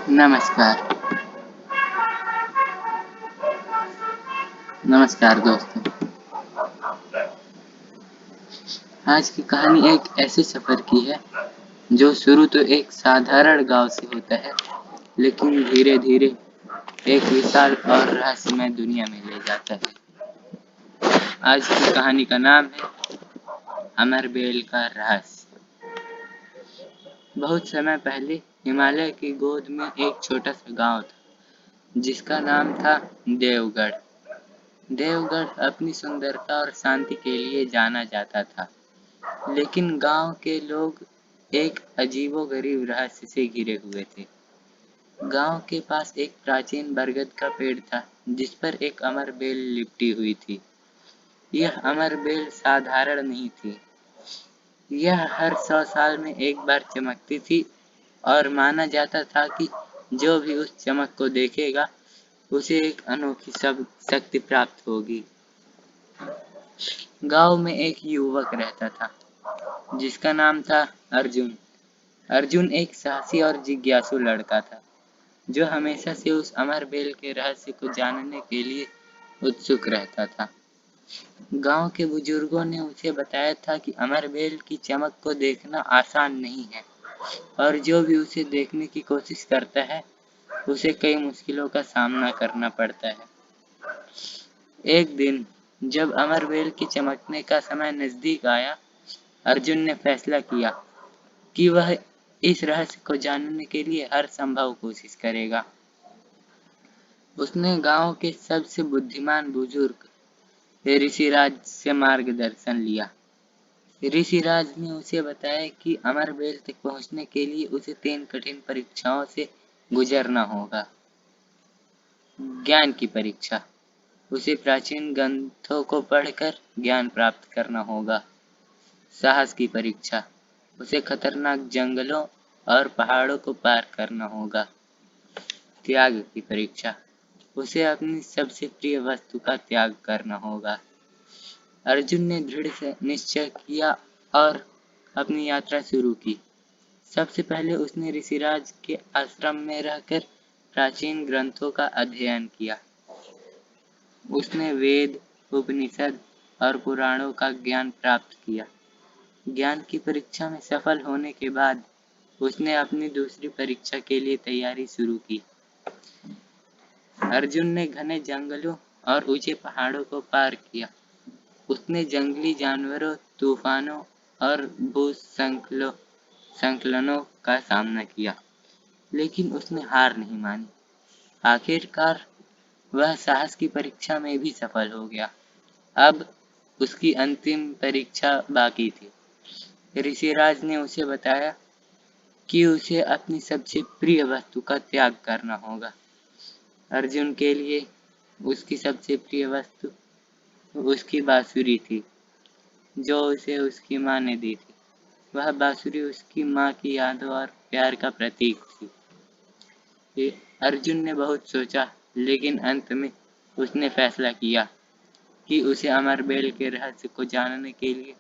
नमस्कार। नमस्कार दोस्तों। आज की कहानी एक ऐसे सफर की है जो शुरू तो एक साधारण गांव से होता है, लेकिन धीरे धीरे एक विशाल और रहस्यमय दुनिया में ले जाता है। आज की कहानी का नाम है अमरबेल का रहस्य। बहुत समय पहले हिमालय की गोद में एक छोटा सा गांव था जिसका नाम था देवगढ़। देवगढ़ अपनी सुंदरता और शांति के लिए जाना जाता था, लेकिन गांव के लोग एक अजीबोगरीब रहस्य से घिरे हुए थे। गांव के पास एक प्राचीन बरगद का पेड़ था जिस पर एक अमर बेल लिपटी हुई थी। यह अमर बेल साधारण नहीं थी। यह हर 100 साल में एक बार चमकती थी और माना जाता था कि जो भी उस चमक को देखेगा उसे एक अनोखी शक्ति प्राप्त होगी। गांव में एक युवक रहता था जिसका नाम था अर्जुन। अर्जुन एक साहसी और जिज्ञासु लड़का था जो हमेशा से उस अमर बेल के रहस्य को जानने के लिए उत्सुक रहता था। गांव के बुजुर्गों ने उसे बताया था कि अमर बेल की चमक को देखना आसान नहीं है और जो भी उसे देखने की कोशिश करता है उसे कई मुश्किलों का सामना करना पड़ता है। एक दिन जब अमर बेल की चमकने का समय नजदीक आया, अर्जुन ने फैसला किया कि वह इस रहस्य को जानने के लिए हर संभव कोशिश करेगा। उसने गांव के सबसे बुद्धिमान बुजुर्ग ऋषिराज से मार्गदर्शन लिया। ऋषिराज ने उसे बताया कि अमर बेल तक पहुंचने के लिए उसे 3 कठिन परीक्षाओं से गुजरना होगा। ज्ञान की परीक्षा, उसे प्राचीन ग्रंथों को पढ़कर ज्ञान प्राप्त करना होगा। साहस की परीक्षा, उसे खतरनाक जंगलों और पहाड़ों को पार करना होगा। त्याग की परीक्षा, उसे अपनी सबसे प्रिय वस्तु का त्याग करना होगा। अर्जुन ने दृढ़ से निश्चय किया और अपनी यात्रा शुरू की। सबसे पहले उसने ऋषिराज के आश्रम में रहकर प्राचीन ग्रंथों का अध्ययन किया। उसने वेद, उपनिषद और पुराणों का ज्ञान प्राप्त किया। ज्ञान की परीक्षा में सफल होने के बाद उसने अपनी दूसरी परीक्षा के लिए तैयारी शुरू की। अर्जुन ने घने जंगलों और ऊंचे पहाड़ों को पार किया। उसने जंगली जानवरों, तूफानों और भूस्खलनों का सामना किया, लेकिन उसने हार नहीं मानी। आखिरकार वह साहस की परीक्षा में भी सफल हो गया। अब उसकी अंतिम परीक्षा बाकी थी। ऋषिराज ने उसे बताया कि उसे अपनी सबसे प्रिय वस्तु का त्याग करना होगा। अर्जुन के लिए उसकी सबसे प्रिय वस्तु उसकी बांसुरी थी, जो उसे उसकी माँ ने दी थी। वह बांसुरी उसकी माँ की यादों और प्यार का प्रतीक थी। अर्जुन ने बहुत सोचा, लेकिन अंत में उसने फैसला किया कि उसे अमरबेल के रहस्य को जानने के लिए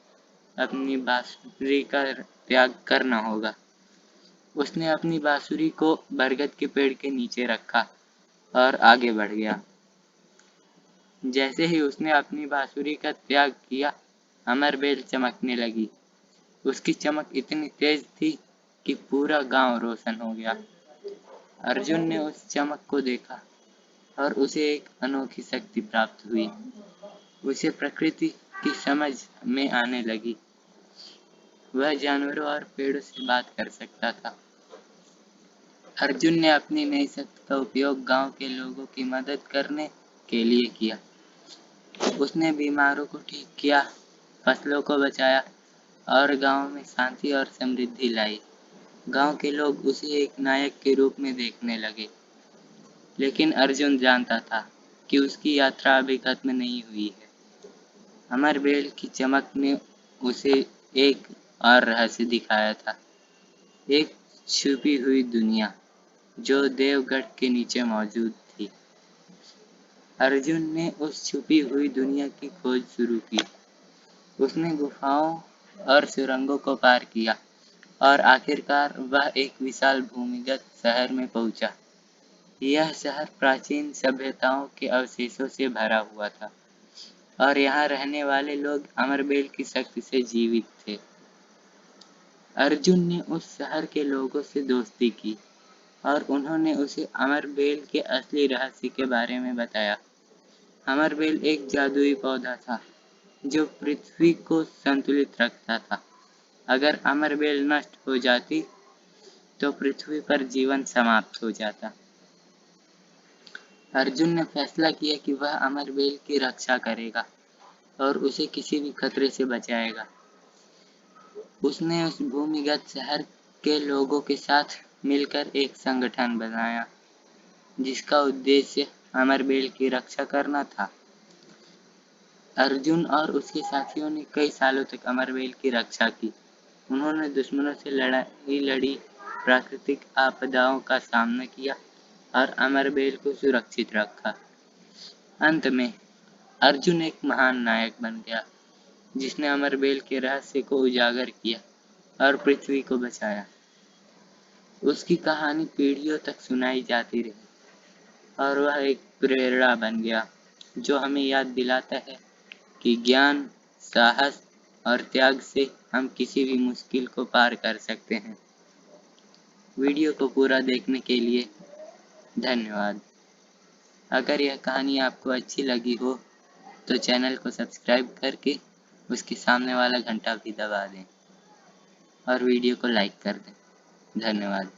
अपनी बांसुरी का त्याग करना होगा। उसने अपनी बांसुरी को बरगद के पेड़ के नीचे रखा और आगे बढ़ गया। जैसे ही उसने अपनी बांसुरी का त्याग किया, अमरबेल चमकने लगी। उसकी चमक इतनी तेज थी कि पूरा गांव रोशन हो गया। अर्जुन ने उस चमक को देखा और उसे एक अनोखी शक्ति प्राप्त हुई। उसे प्रकृति की समझ में आने लगी। वह जानवरों और पेड़ों से बात कर सकता था। अर्जुन ने अपनी नई शक्ति का उपयोग गांव के लोगों की मदद करने के लिए किया। उसने बीमारों को ठीक किया, फसलों को बचाया और गांव में शांति और समृद्धि लाई। गांव के लोग उसे एक नायक के रूप में देखने लगे। लेकिन अर्जुन जानता था कि उसकी यात्रा अभी खत्म नहीं हुई है। अमरबेल की चमक ने उसे एक और रहस्य दिखाया था, एक छुपी हुई दुनिया जो देवगढ़ के नीचे मौजूद थी। अर्जुन ने उस छुपी हुई दुनिया की खोज शुरू की। उसने गुफाओं और सुरंगों को पार किया और आखिरकार वह एक विशाल भूमिगत शहर में पहुंचा। यह शहर प्राचीन सभ्यताओं के अवशेषों से भरा हुआ था और यहाँ रहने वाले लोग अमरबेल की शक्ति से जीवित थे। अर्जुन ने उस शहर के लोगों से दोस्ती की और उन्होंने उसे अमरबेल के असली रहस्य के बारे में बताया। अमरबेल एक जादुई पौधा था जो पृथ्वी को संतुलित रखता था। अगर अमरबेल नष्ट हो जाती तो पृथ्वी पर जीवन समाप्त हो जाता। अर्जुन ने फैसला किया कि वह अमरबेल की रक्षा करेगा और उसे किसी भी खतरे से बचाएगा। उसने उस भूमिगत शहर के लोगों के साथ मिलकर एक संगठन बनाया जिसका उद्देश्य अमरबेल की रक्षा करना था। अर्जुन और उसके साथियों ने कई सालों तक अमरबेल की रक्षा की। उन्होंने दुश्मनों से लड़ाई लड़ी, प्राकृतिक आपदाओं का सामना किया और अमरबेल को सुरक्षित रखा। अंत में अर्जुन एक महान नायक बन गया जिसने अमरबेल के रहस्य को उजागर किया और पृथ्वी को बचाया। उसकी कहानी पीढ़ियों तक सुनाई जाती रही और वह एक प्रेरणा बन गया जो हमें याद दिलाता है कि ज्ञान, साहस और त्याग से हम किसी भी मुश्किल को पार कर सकते हैं। वीडियो को पूरा देखने के लिए धन्यवाद। अगर यह कहानी आपको अच्छी लगी हो तो चैनल को सब्सक्राइब करके उसके सामने वाला घंटा भी दबा दें और वीडियो को लाइक कर दें। धन्यवाद।